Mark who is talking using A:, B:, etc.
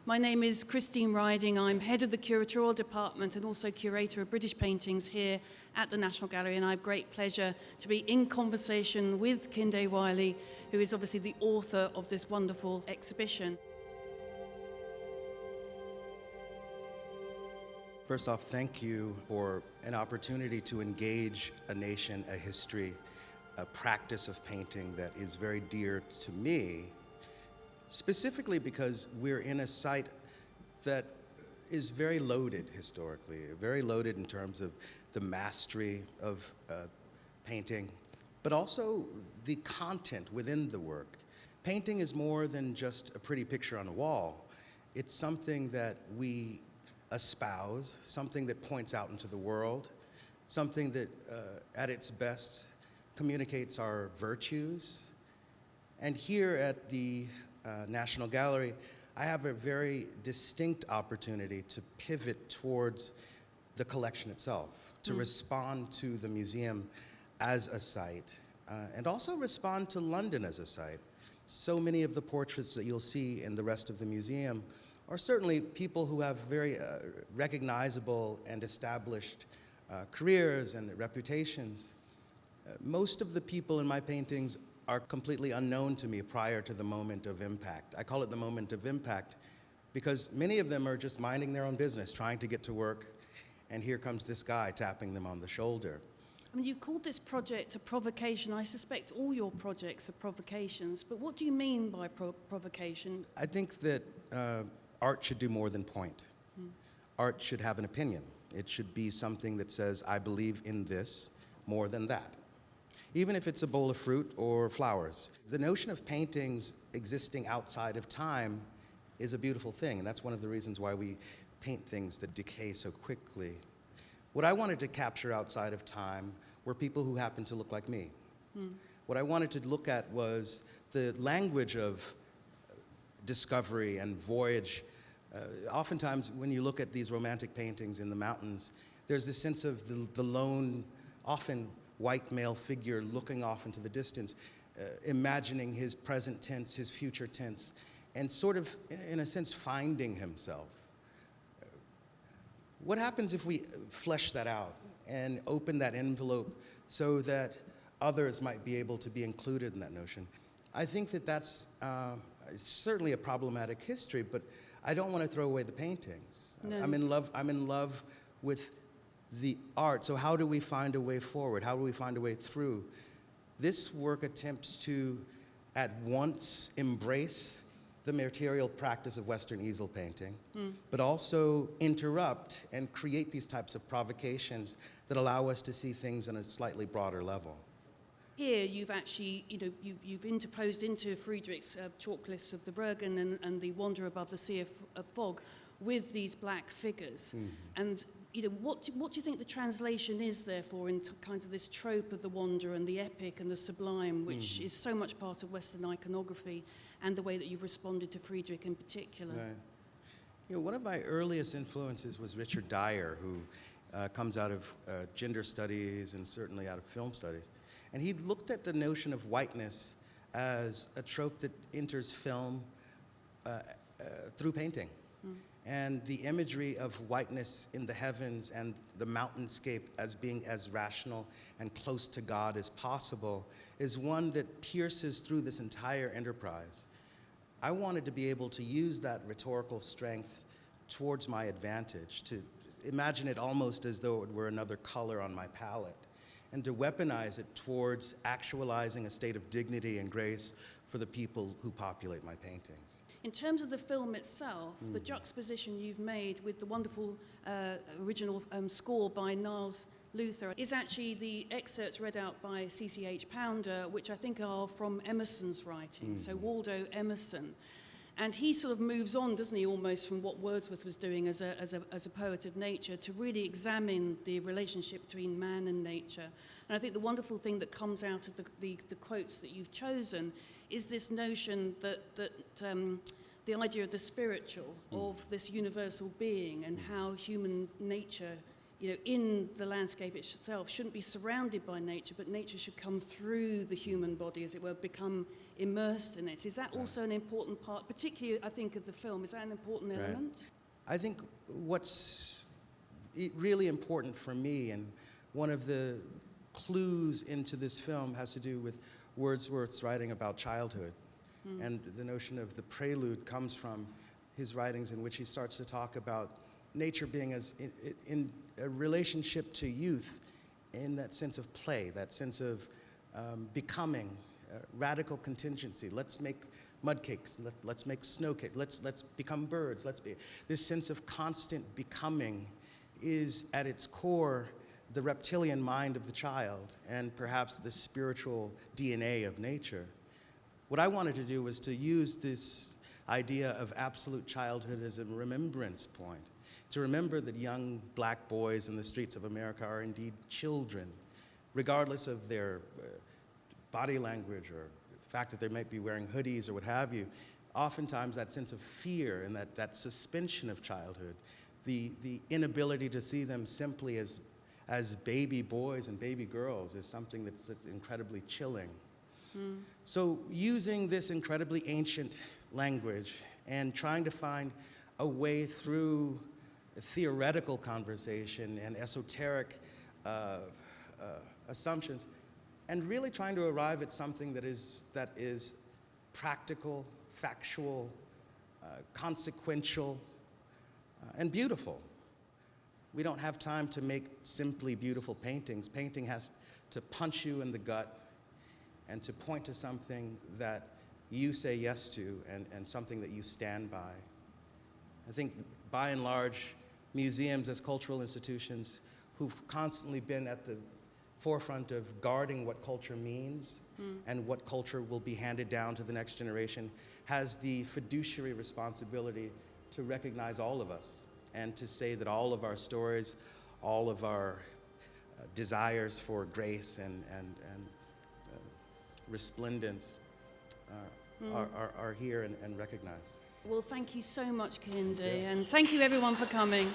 A: My name is Christine Riding. I'm head of the curatorial department and also curator of British paintings here at the National Gallery, and I have great pleasure to be in conversation with Kehinde Wiley, who is obviously the author of this wonderful exhibition.
B: First off, thank you for an opportunity to engage a nation, a history, a practice of painting that is very dear to me, specifically because we're in a site that is very loaded historically, very loaded in terms of the mastery of painting, but also the content within the work. Painting is more than just a pretty picture on a wall. It's something that we espouse, something that points out into the world, something that at its best communicates our virtues. And here at the National Gallery, I have a very distinct opportunity to pivot towards the collection itself, to respond to the museum as a site, and also respond to London as a site. So many of the portraits that you'll see in the rest of the museum are certainly people who have very recognizable and established careers and reputations. Most of the people in my paintings are completely unknown to me prior to the moment of impact. I call it the moment of impact because many of them are just minding their own business, trying to get to work, and here comes this guy tapping them on the shoulder.
A: I mean, you've called this project a provocation. I suspect all your projects are provocations, but what do you mean by provocation?
B: I think that art should do more than point. Art should have an opinion. It should be something that says, I believe in this more than that, even if it's a bowl of fruit or flowers. The notion of paintings existing outside of time is a beautiful thing, and that's one of the reasons why we paint things that decay so quickly. What I wanted to capture outside of time were people who happen to look like me. What I wanted to look at was the language of discovery and voyage. Oftentimes, when you look at these romantic paintings in the mountains, there's this sense of the lone, often white male figure looking off into the distance, imagining his present tense, his future tense, and sort of, in a sense, finding himself. What happens if we flesh that out and open that envelope so that others might be able to be included in that notion? I think that that's certainly a problematic history, but I don't want to throw away the paintings.
A: No.
B: I'm in love with the art. So how do we find a way forward? How do we find a way through? This work attempts to at once embrace the material practice of Western easel painting, but also interrupt and create these types of provocations that allow us to see things on a slightly broader level.
A: Here, you've actually, you've interposed into Friedrichs' chalk lists of the Rögen and the Wander Above the Sea of Fog with these black figures. And what do you think the translation is, therefore, into kind of this trope of the wanderer and the epic and the sublime, which is so much part of Western iconography, and the way that you've responded to Friedrich in particular?
B: Right. One of my earliest influences was Richard Dyer, who comes out of gender studies and certainly out of film studies. And he looked at the notion of whiteness as a trope that enters film through painting. And the imagery of whiteness in the heavens and the mountainscape as being as rational and close to God as possible is one that pierces through this entire enterprise. I wanted to be able to use that rhetorical strength towards my advantage, to imagine it almost as though it were another color on my palette, and to weaponize it towards actualizing a state of dignity and grace for the people who populate my paintings.
A: In terms of the film itself, the juxtaposition you've made with the wonderful original score by Niles Luther is actually the excerpts read out by C.C.H. Pounder, which I think are from Emerson's writing, so Waldo Emerson. And he sort of moves on, doesn't he, almost from what Wordsworth was doing as a poet of nature to really examine the relationship between man and nature. And I think the wonderful thing that comes out of the quotes that you've chosen is this notion that the idea of the spiritual, of this universal being, and how human nature, in the landscape itself, shouldn't be surrounded by nature, but nature should come through the human body, as it were, become immersed in it. Is that also an important part, particularly, I think, of the film? Is that an important element?
B: I think what's really important for me, and one of the clues into this film has to do with Wordsworth's writing about childhood. And the notion of the Prelude comes from his writings, in which he starts to talk about nature being as in a relationship to youth, in that sense of play, that sense of becoming, radical contingency. Let's make mud cakes, let's make snow cakes, let's become birds, this sense of constant becoming is at its core the reptilian mind of the child, and perhaps the spiritual DNA of nature. What I wanted to do was to use this idea of absolute childhood as a remembrance point, to remember that young black boys in the streets of America are indeed children, regardless of their body language or the fact that they might be wearing hoodies or what have you. Oftentimes that sense of fear and that suspension of childhood, the inability to see them simply as baby boys and baby girls, is something that's incredibly chilling. So using this incredibly ancient language and trying to find a way through theoretical conversation and esoteric assumptions, and really trying to arrive at something that is practical, factual, consequential, and beautiful. We don't have time to make simply beautiful paintings. Painting has to punch you in the gut and to point to something that you say yes to, and something that you stand by. I think, by and large, museums as cultural institutions who've constantly been at the forefront of guarding what culture means and what culture will be handed down to the next generation, has the fiduciary responsibility to recognize all of us and to say that all of our stories, all of our desires for grace and resplendence are here and recognized.
A: Well, thank you so much, Kehinde, and thank you everyone for coming.